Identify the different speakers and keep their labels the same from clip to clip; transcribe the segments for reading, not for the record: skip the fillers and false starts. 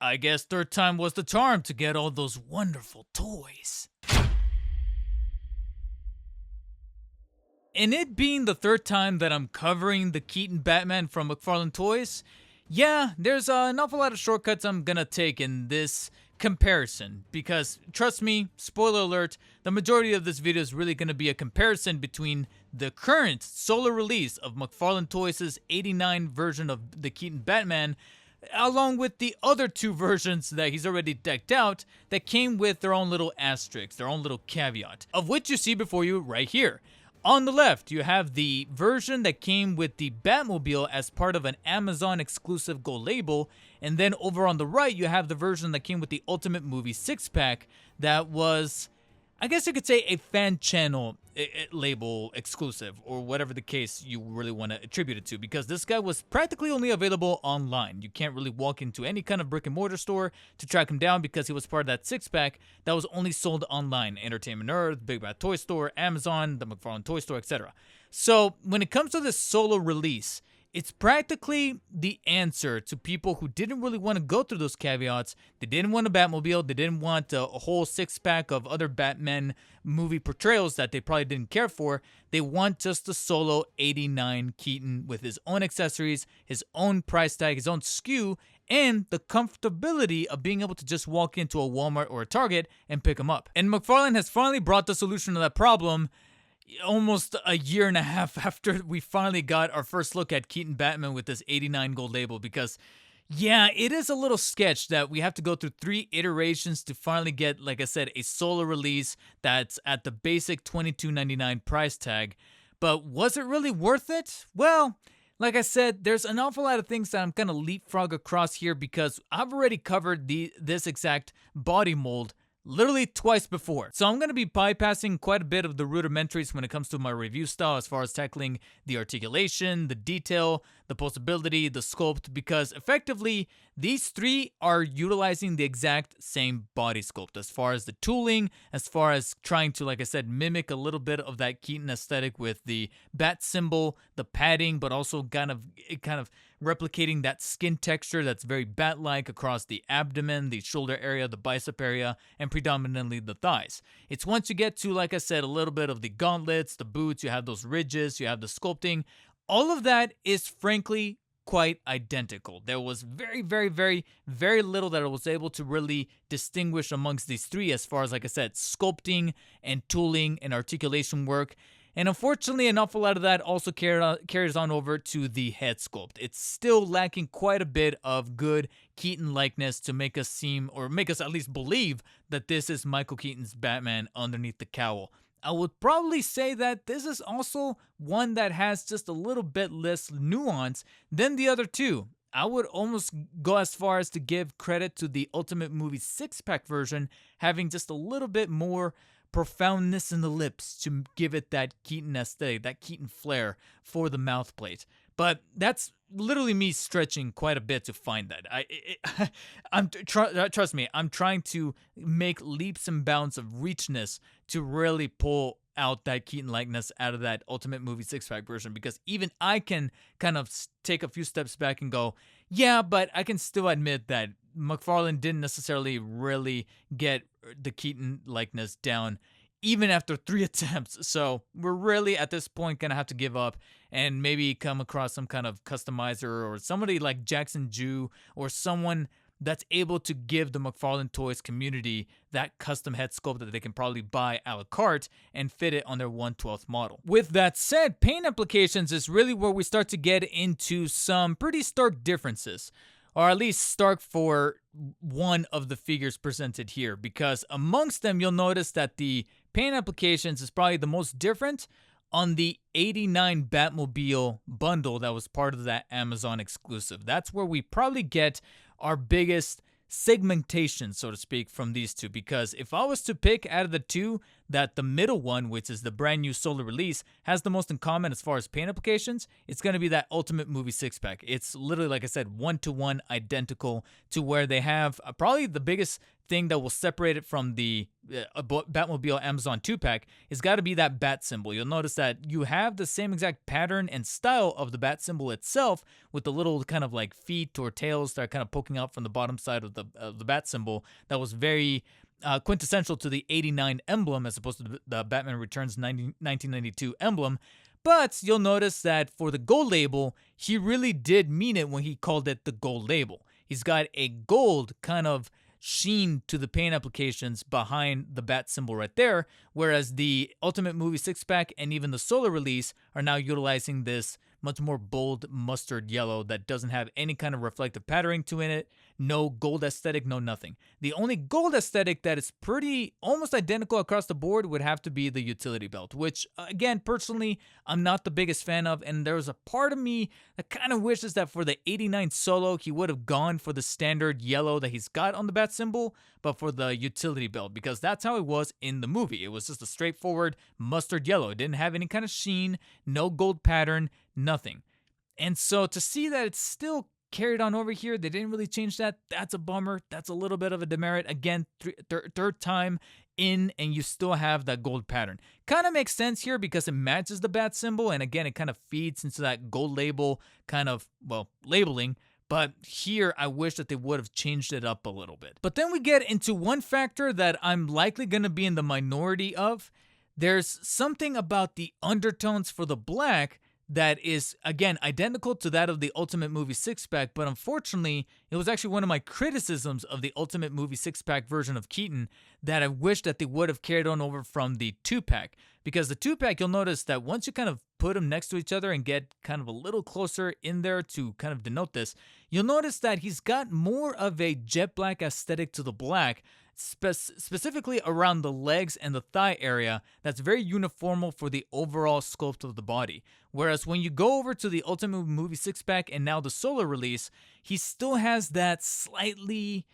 Speaker 1: I guess third time was the charm to get all those wonderful toys. And it being the third time that I'm covering the Keaton Batman from McFarlane Toys, yeah, there's an awful lot of shortcuts I'm gonna take in this comparison. Because, trust me, spoiler alert, the majority of this video is really gonna be a comparison between the current solo release of McFarlane Toys' '89 version of the Keaton Batman, along with the other two versions that he's already decked out that came with their own little asterisks, their own little caveat, of which you see before you right here. On the left, you have the version that came with the Batmobile as part of an Amazon exclusive gold label, and then over on the right, you have the version that came with the Ultimate Movie 6-pack that was, I guess you could say, a fan channel label exclusive, or whatever the case you really want to attribute it to, because this guy was practically only available online. You can't really walk into any kind of brick and mortar store to track him down because he was part of that 6-pack that was only sold online. Entertainment Earth, Big Bad Toy Store, Amazon, the McFarlane Toy Store, etc. So when it comes to this solo release, it's practically the answer to people who didn't really want to go through those caveats. They didn't want a Batmobile. They didn't want a whole 6-pack of other Batman movie portrayals that they probably didn't care for. They want just a solo '89 Keaton with his own accessories, his own price tag, his own SKU, and the comfortability of being able to just walk into a Walmart or a Target and pick him up. And McFarlane has finally brought the solution to that problem almost a year and a half after we finally got our first look at Keaton Batman with this '89 gold label, because yeah, it is a little sketch that we have to go through 3 iterations to finally get, like I said, a solo release that's at the basic $22.99 price tag. But was it really worth it? Well, like I said, there's an awful lot of things that I'm gonna leapfrog across here because I've already covered this exact body mold literally twice before. So I'm going to be bypassing quite a bit of the rudimentaries when it comes to my review style as far as tackling the articulation, the detail, the posability, the sculpt, because effectively these 3 are utilizing the exact same body sculpt as far as the tooling, as far as trying to, like I said, mimic a little bit of that Keaton aesthetic with the bat symbol, the padding, but also kind of replicating that skin texture that's very bat-like across the abdomen, the shoulder area, the bicep area, and predominantly the thighs. It's once you get to, like I said, a little bit of the gauntlets, the boots, you have those ridges, you have the sculpting. All of that is frankly quite identical. There was very, very, very, very little that I was able to really distinguish amongst these 3 as far as, like I said, sculpting and tooling and articulation work. And unfortunately, an awful lot of that also carries on over to the head sculpt. It's still lacking quite a bit of good Keaton likeness to make us seem, or make us at least believe, that this is Michael Keaton's Batman underneath the cowl. I would probably say that this is also one that has just a little bit less nuance than the other 2. I would almost go as far as to give credit to the Ultimate Movie 6-pack version having just a little bit more profoundness in the lips to give it that Keaton aesthetic, that Keaton flair for the mouth plate. But that's literally me stretching quite a bit to find that. Trust me, I'm trying to make leaps and bounds of reachness to really pull out that Keaton likeness out of that Ultimate Movie 6-pack version, because even I can kind of take a few steps back and go, yeah, but I can still admit that McFarlane didn't necessarily really get the Keaton likeness down even after 3 attempts. So we're really at this point gonna have to give up and maybe come across some kind of customizer or somebody like Jackson Jew or someone that's able to give the McFarlane Toys community that custom head sculpt that they can probably buy a la carte and fit it on their 1/12 model. With that said, paint applications is really where we start to get into some pretty stark differences, or at least stark for one of the figures presented here, because amongst them you'll notice that the paint applications is probably the most different on the '89 Batmobile bundle that was part of that Amazon exclusive. That's where we probably get our biggest segmentation, so to speak, from these 2, because if I was to pick out of the 2 that the middle one, which is the brand new solo release, has the most in common as far as paint applications. It's going to be that Ultimate Movie six pack. It's literally, like I said, 1-to-1 identical to where they have probably the biggest thing that will separate it from the Batmobile Amazon 2-pack is got to be that bat symbol. You'll notice that you have the same exact pattern and style of the bat symbol itself, with the little kind of like feet or tails that are kind of poking out from the bottom side of the bat symbol. That was very quintessential to the 89 emblem as opposed to the Batman Returns 1992 emblem. But you'll notice that for the gold label, he really did mean it when he called it the gold label. He's got a gold kind of sheen to the paint applications behind the bat symbol right there, whereas the Ultimate Movie six pack and even the solo release are now utilizing this much more bold mustard yellow that doesn't have any kind of reflective patterning to it, no gold aesthetic, no nothing. The only gold aesthetic that is pretty almost identical across the board would have to be the utility belt, which again, personally, I'm not the biggest fan of, and there's a part of me that kind of wishes that for the 89 solo, he would have gone for the standard yellow that he's got on the bat symbol, but for the utility belt, because that's how it was in the movie. It was just a straightforward mustard yellow. It didn't have any kind of sheen, no gold pattern, nothing. And so to see that it's still carried on over here, they didn't really change that. That's a bummer. That's a little bit of a demerit. Again, third time in, and you still have that gold pattern. Kind of makes sense here because it matches the bat symbol, and again, it kind of feeds into that gold label kind of, well, labeling. But here, I wish that they would have changed it up a little bit. But then we get into one factor that I'm likely going to be in the minority of. There's something about the undertones for the black that is, again, identical to that of the Ultimate Movie six-pack, but unfortunately, it was actually one of my criticisms of the Ultimate Movie six-pack version of Keaton that I wish that they would have carried on over from the two-pack. Because the two-pack, you'll notice that once you kind of put them next to each other and get kind of a little closer in there to kind of denote this, you'll notice that he's got more of a jet black aesthetic to the black, specifically around the legs and the thigh area, that's very uniformal for the overall sculpt of the body. Whereas when you go over to the Ultimate Movie six-pack and now the solo release, he still has that slightly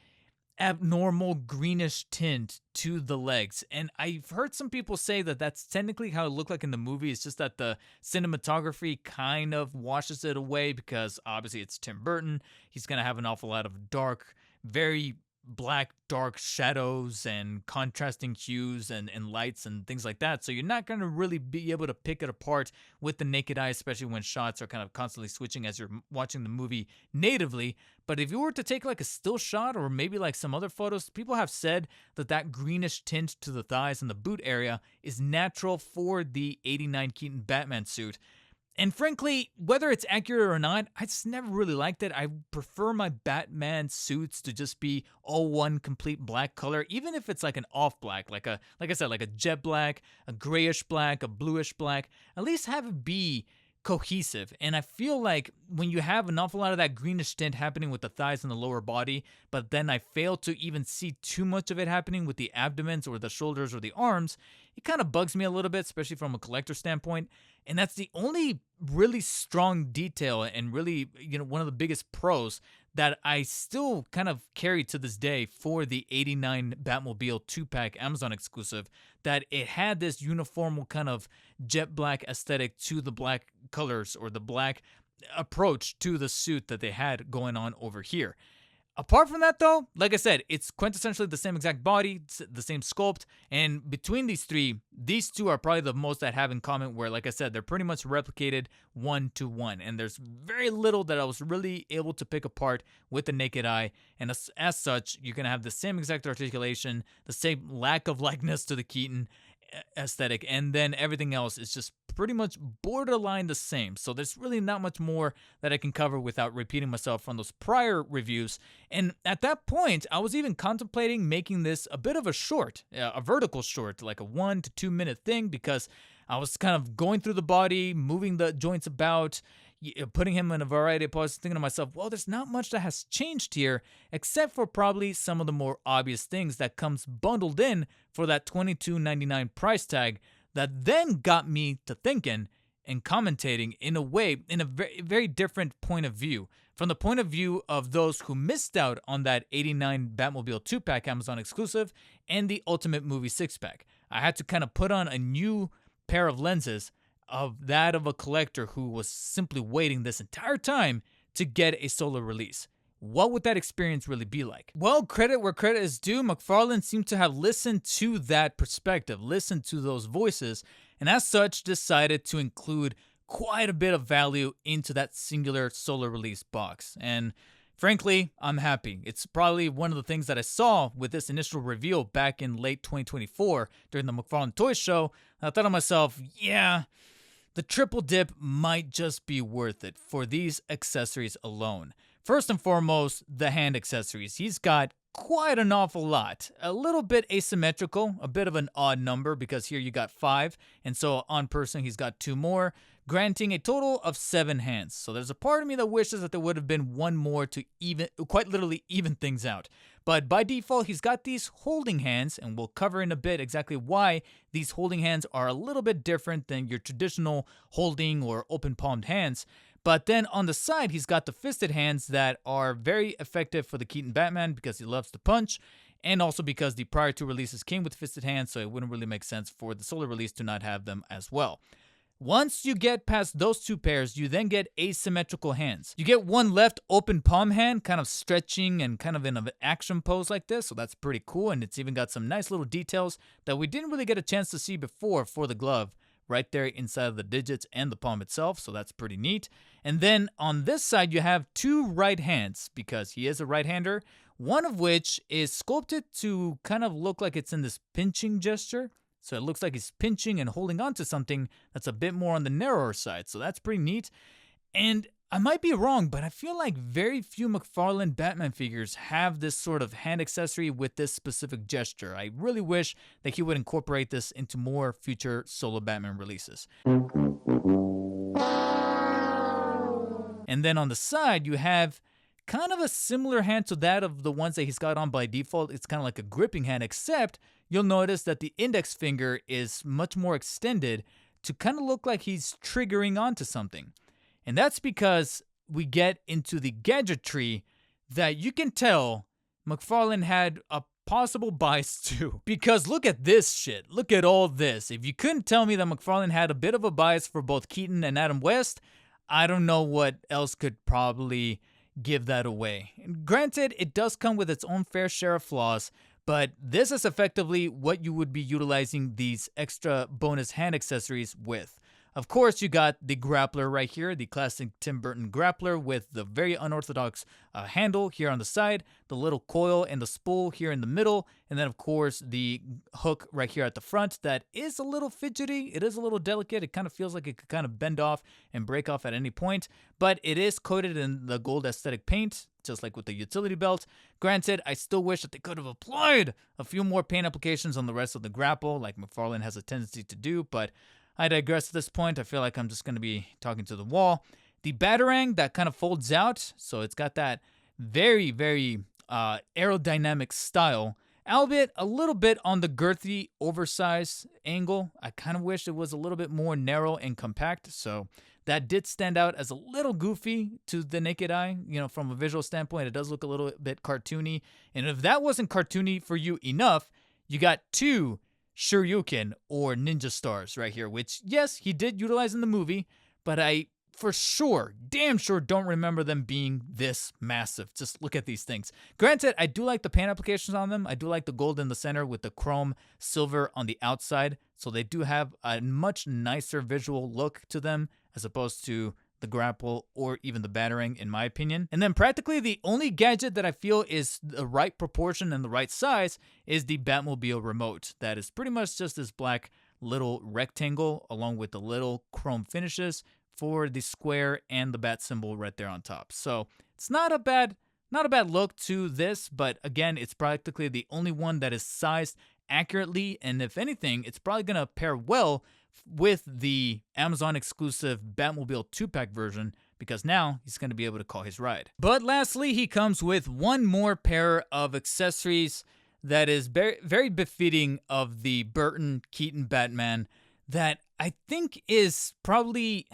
Speaker 1: abnormal greenish tint to the legs. And I've heard some people say that that's technically how it looked like in the movie. It's just that the cinematography kind of washes it away because obviously it's Tim Burton. He's going to have an awful lot of dark, very black dark shadows and contrasting hues and lights and things like that, so you're not going to really be able to pick it apart with the naked eye, especially when shots are kind of constantly switching as you're watching the movie natively. But if you were to take like a still shot or maybe like some other photos, people have said that that greenish tint to the thighs and the boot area is natural for the 89 Keaton Batman suit. And frankly, whether it's accurate or not, I just never really liked it. I prefer my Batman suits to just be all one complete black color, even if it's like an off black, like I said, like a jet black, a grayish black, a bluish black. At least have it be cohesive. And I feel like when you have an awful lot of that greenish tint happening with the thighs and the lower body, but then I fail to even see too much of it happening with the abdomens or the shoulders or the arms, it kind of bugs me a little bit, especially from a collector standpoint. And that's the only really strong detail and really, one of the biggest pros that I still kind of carry to this day for the 89 Batmobile 2-pack Amazon exclusive, that it had this uniform kind of jet black aesthetic to the black colors or the black approach to the suit that they had going on over here. Apart from that, though, like I said, it's quintessentially the same exact body, the same sculpt, and between these two are probably the most that have in common where, like I said, they're pretty much replicated 1-to-1, and there's very little that I was really able to pick apart with the naked eye, and as such, you're going to have the same exact articulation, the same lack of likeness to the Keaton aesthetic, and then everything else is just pretty much borderline the same. So there's really not much more that I can cover without repeating myself from those prior reviews. And at that point, I was even contemplating making this a bit of a short, a vertical short, like a 1 to 2 minute thing, because I was kind of going through the body, moving the joints about, putting him in a variety of poses, thinking to myself, well, there's not much that has changed here, except for probably some of the more obvious things that comes bundled in for that $22.99 price tag that then got me to thinking and commentating in a way, in a very, very different point of view. From the point of view of those who missed out on that 89 Batmobile 2-pack Amazon exclusive and the Ultimate Movie 6-pack. I had to kind of put on a new pair of lenses of that of a collector who was simply waiting this entire time to get a solo release. What would that experience really be like? Well, credit where credit is due, McFarlane seemed to have listened to that perspective, listened to those voices, and as such decided to include quite a bit of value into that singular solo release box. And frankly, I'm happy. It's probably one of the things that I saw with this initial reveal back in late 2024 during the McFarlane Toy Show. I thought to myself, yeah, the triple dip might just be worth it for these accessories alone. First and foremost, the hand accessories. He's got quite an awful lot. A little bit asymmetrical, a bit of an odd number because here you got 5, and so on person he's got 2 more, granting a total of 7 hands. So there's a part of me that wishes that there would have been one more to quite literally even things out. But by default, he's got these holding hands, and we'll cover in a bit exactly why these holding hands are a little bit different than your traditional holding or open palmed hands. But then on the side, he's got the fisted hands that are very effective for the Keaton Batman because he loves to punch, and also because the prior 2 releases came with fisted hands, so it wouldn't really make sense for the solo release to not have them as well. Once you get past those 2 pairs, you then get asymmetrical hands. You get one left open palm hand, kind of stretching and kind of in an action pose like this, so that's pretty cool, and it's even got some nice little details that we didn't really get a chance to see before for the glove, right there inside of the digits and the palm itself, so that's pretty neat. And then on this side, you have 2 right hands, because he is a right-hander, one of which is sculpted to kind of look like it's in this pinching gesture. So it looks like he's pinching and holding on to something that's a bit more on the narrower side, so that's pretty neat. And I might be wrong, but I feel like very few McFarlane Batman figures have this sort of hand accessory with this specific gesture. I really wish that he would incorporate this into more future solo Batman releases. And then on the side, you have kind of a similar hand to that of the ones that he's got on by default. It's kind of like a gripping hand, except you'll notice that the index finger is much more extended to kind of look like he's triggering onto something. And that's because we get into the gadgetry that you can tell McFarlane had a possible bias to. Because look at this shit. Look at all this. If you couldn't tell me that McFarlane had a bit of a bias for both Keaton and Adam West, I don't know what else could probably give that away. And granted, it does come with its own fair share of flaws, but this is effectively what you would be utilizing these extra bonus hand accessories with. Of course, you got the grappler right here, the classic Tim Burton grappler with the very unorthodox handle here on the side, the little coil and the spool here in the middle, and then of course the hook right here at the front that is a little fidgety, it is a little delicate, it kind of feels like it could kind of bend off and break off at any point, but it is coated in the gold aesthetic paint, just like with the utility belt. Granted, I still wish that they could have applied a few more paint applications on the rest of the grapple, like McFarlane has a tendency to do, but I digress at this point. I feel like I'm just going to be talking to the wall. The Batarang that kind of folds out, so it's got that very, very aerodynamic style, albeit a little bit on the girthy, oversized angle. I kind of wish it was a little bit more narrow and compact, so that did stand out as a little goofy to the naked eye. You know, from a visual standpoint, it does look a little bit cartoony, and if that wasn't cartoony for you enough, you got 2 Shoryuken or ninja stars right here, which yes, he did utilize in the movie, but I for sure, damn sure don't remember them being this massive. Just look at these things. Granted, I do like the paint applications on them. I do like the gold in the center with the chrome silver on the outside, so they do have a much nicer visual look to them as opposed to the grapple or even the Batarang, in my opinion. And then practically the only gadget that I feel is the right proportion and the right size is the Batmobile remote. That is pretty much just this black little rectangle along with the little chrome finishes for the square and the bat symbol right there on top. So it's not a bad look to this, but again, it's practically the only one that is sized accurately, and if anything, it's probably gonna pair well with the Amazon exclusive Batmobile 2-pack version, because now he's going to be able to call his ride. But lastly, he comes with one more pair of accessories that is very, very befitting of the Burton Keaton Batman that I think is probably,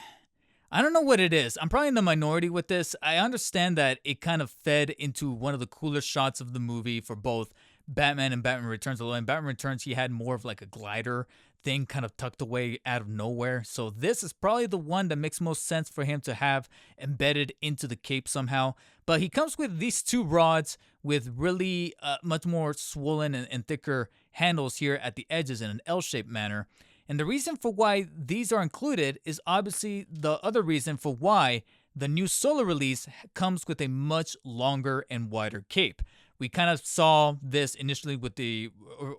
Speaker 1: I don't know what it is. I'm probably in the minority with this. I understand that it kind of fed into one of the coolest shots of the movie for both Batman and Batman Returns. Although in Batman Returns, he had more of like a glider thing kind of tucked away out of nowhere. So this is probably the one that makes most sense for him to have embedded into the cape somehow. But he comes with these two rods with really much more swollen and thicker handles here at the edges in an L-shaped manner. And the reason for why these are included is obviously the other reason for why the new solo release comes with a much longer and wider cape. We kind of saw this initially with the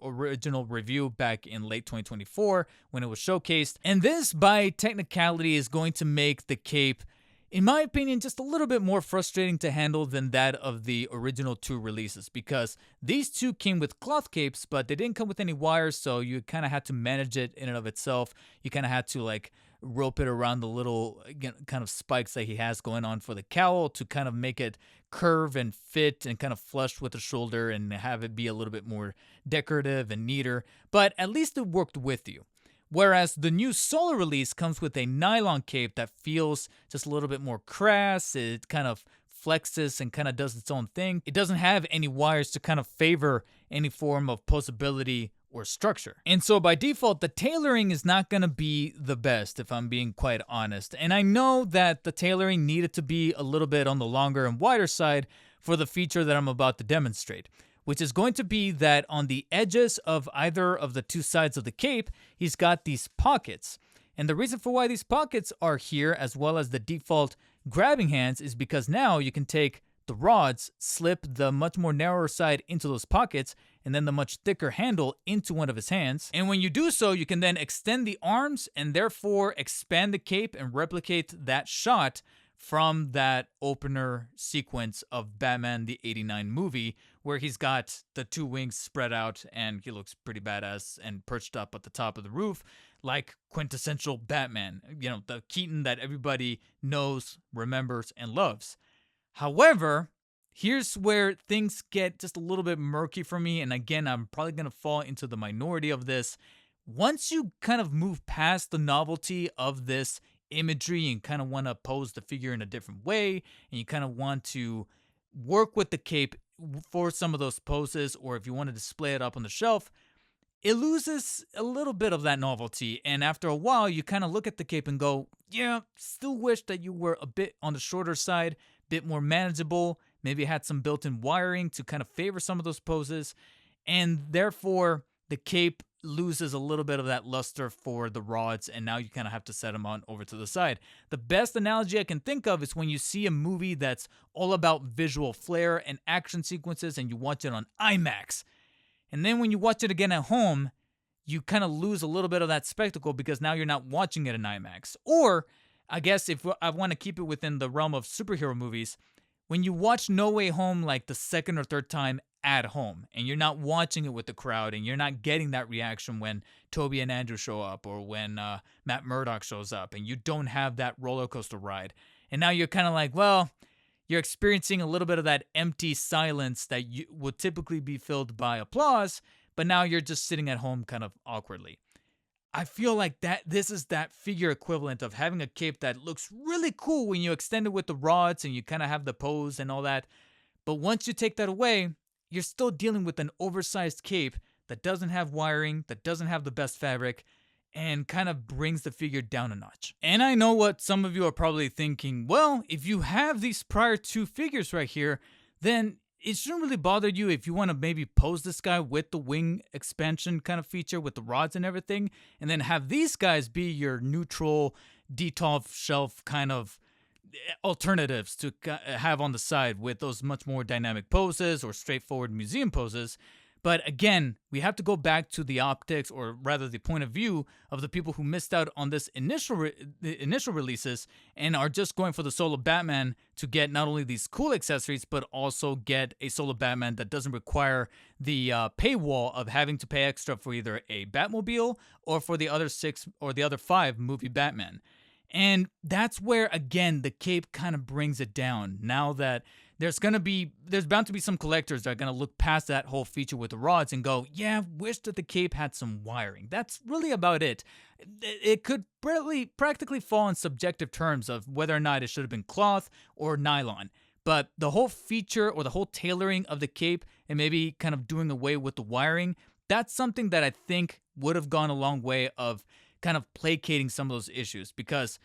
Speaker 1: original review back in late 2024 when it was showcased. And this, by technicality, is going to make the cape, in my opinion, just a little bit more frustrating to handle than that of the original two releases, because these two came with cloth capes, but they didn't come with any wires, so you kind of had to manage it in and of itself. You kind of had to like rope it around the little kind of spikes that he has going on for the cowl to kind of make it curve and fit and kind of flush with the shoulder and have it be a little bit more decorative and neater, but at least it worked with you. Whereas the new solo release comes with a nylon cape that feels just a little bit more crass. It kind of flexes and kind of does its own thing. It doesn't have any wires to kind of favor any form of posability or structure. And so by default, the tailoring is not going to be the best, if I'm being quite honest. And I know that the tailoring needed to be a little bit on the longer and wider side for the feature that I'm about to demonstrate, which is going to be that on the edges of either of the two sides of the cape, he's got these pockets. And the reason for why these pockets are here, as well as the default grabbing hands, is because now you can take the rods, slip the much more narrower side into those pockets, and then the much thicker handle into one of his hands. And when you do so, you can then extend the arms and therefore expand the cape and replicate that shot from that opener sequence of Batman the 89 movie, where he's got the two wings spread out and he looks pretty badass and perched up at the top of the roof like quintessential Batman, you know, the Keaton that everybody knows, remembers, and loves. However, here's where things get just a little bit murky for me, and again, I'm probably going to fall into the minority of this. Once you kind of move past the novelty of this imagery and kind of want to pose the figure in a different way, and you kind of want to work with the cape for some of those poses, or if you want to display it up on the shelf, it loses a little bit of that novelty. And after a while, you kind of look at the cape and go, yeah, still wish that you were a bit on the shorter side, bit more manageable, maybe had some built-in wiring to kind of favor some of those poses, and therefore the cape loses a little bit of that luster for the rods, and now you kind of have to set them on over to the side. The best analogy I can think of is when you see a movie that's all about visual flair and action sequences and you watch it on IMAX, and then when you watch it again at home, you kind of lose a little bit of that spectacle because now you're not watching it in IMAX. Or I guess if I want to keep it within the realm of superhero movies, when you watch No Way Home like the second or third time at home and you're not watching it with the crowd and you're not getting that reaction when Toby and Andrew show up or when Matt Murdock shows up, and you don't have that roller coaster ride. And now you're kind of like, well, you're experiencing a little bit of that empty silence that would typically be filled by applause, but now you're just sitting at home kind of awkwardly. I feel like this is that figure equivalent of having a cape that looks really cool when you extend it with the rods and you kind of have the pose and all that. But once you take that away, you're still dealing with an oversized cape that doesn't have wiring, that doesn't have the best fabric, and kind of brings the figure down a notch. And I know what some of you are probably thinking, well, if you have these prior two figures right here, then it shouldn't really bother you if you want to maybe pose this guy with the wing expansion kind of feature with the rods and everything, and then have these guys be your neutral, detolf shelf kind of alternatives to have on the side with those much more dynamic poses or straightforward museum poses. But again, we have to go back to the optics, or rather the point of view of the people who missed out on this initial releases and are just going for the solo Batman to get not only these cool accessories, but also get a solo Batman that doesn't require the paywall of having to pay extra for either a Batmobile or for the other 6 or the other 5 movie Batman. And that's where, again, the cape kind of brings it down. Now that there's bound to be some collectors that are going to look past that whole feature with the rods and go, yeah, wish that the cape had some wiring. That's really about it. It could practically fall in subjective terms of whether or not it should have been cloth or nylon. but the whole feature or the whole tailoring of the cape and maybe kind of doing away with the wiring, that's something that I think would have gone a long way of kind of placating some of those issues, because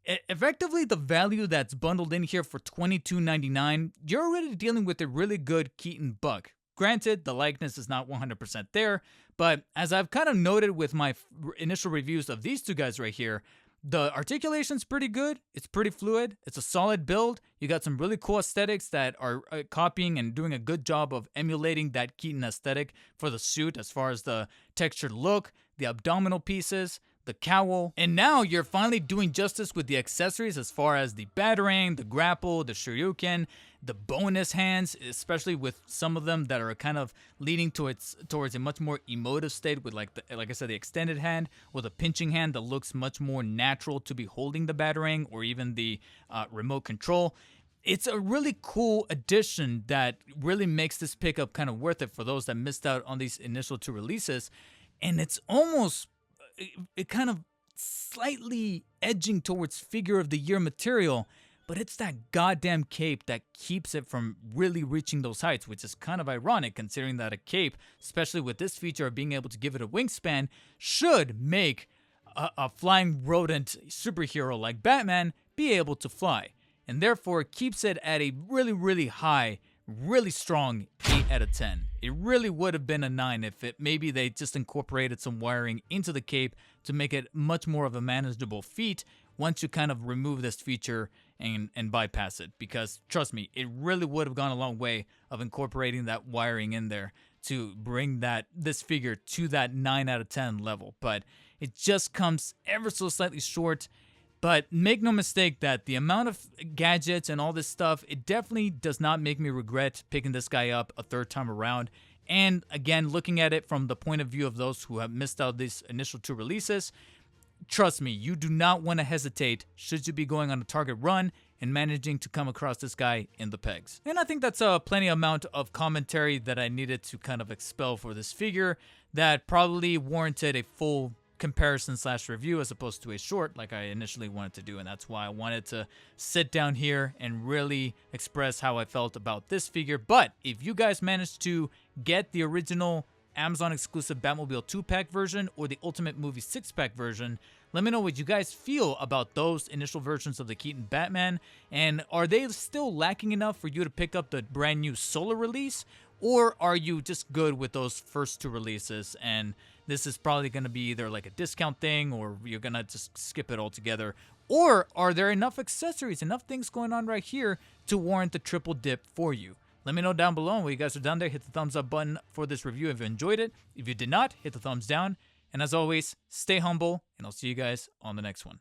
Speaker 1: effectively the value that's bundled in here for $22.99, you're already dealing with a really good Keaton buck. Granted, the likeness is not 100% there, but as I've kind of noted with my initial reviews of these two guys right here, the articulation's pretty good. It's pretty fluid. It's a solid build. You got some really cool aesthetics that are copying and doing a good job of emulating that Keaton aesthetic for the suit, as far as the textured look, the abdominal pieces, the cowl. And now you're finally doing justice with the accessories, as far as the batarang, the grapple, the shuriken, the bonus hands, especially with some of them that are kind of leading towards a much more emotive state with, like I said, the extended hand or the pinching hand that looks much more natural to be holding the batarang, or even the remote control. It's a really cool addition that really makes this pickup kind of worth it for those that missed out on these initial two releases. And it's almost, it kind of slightly edging towards figure of the year material, but it's that goddamn cape that keeps it from really reaching those heights, which is kind of ironic considering that a cape, especially with this feature of being able to give it a wingspan, should make a flying rodent superhero like Batman be able to fly. And therefore it keeps it at a really, really high, really strong 8 out of 10. It really would have been a 9 if maybe they just incorporated some wiring into the cape to make it much more of a manageable feat once you kind of remove this feature and bypass it. Because trust me, it really would have gone a long way of incorporating that wiring in there to bring this figure to that 9 out of 10 level. But it just comes ever so slightly short. But make no mistake that the amount of gadgets and all this stuff, it definitely does not make me regret picking this guy up a third time around. And again, looking at it from the point of view of those who have missed out these initial two releases, trust me, you do not want to hesitate should you be going on a Target run and managing to come across this guy in the pegs. And I think that's a plenty amount of commentary that I needed to kind of expel for this figure that probably warranted a full comparison / review as opposed to a short like I initially wanted to do. And that's why I wanted to sit down here and really express how I felt about this figure. But if you guys managed to get the original Amazon exclusive Batmobile 2-pack version or the Ultimate Movie 6-pack version, let me know what you guys feel about those initial versions of the Keaton Batman, and are they still lacking enough for you to pick up the brand new solo release, or are you just good with those first two releases and this is probably going to be either like a discount thing or you're going to just skip it altogether? Or are there enough accessories, enough things going on right here to warrant the triple dip for you? Let me know down below. While you guys are down there, hit the thumbs up button for this review if you enjoyed it. If you did not, hit the thumbs down. And as always, stay humble, and I'll see you guys on the next one.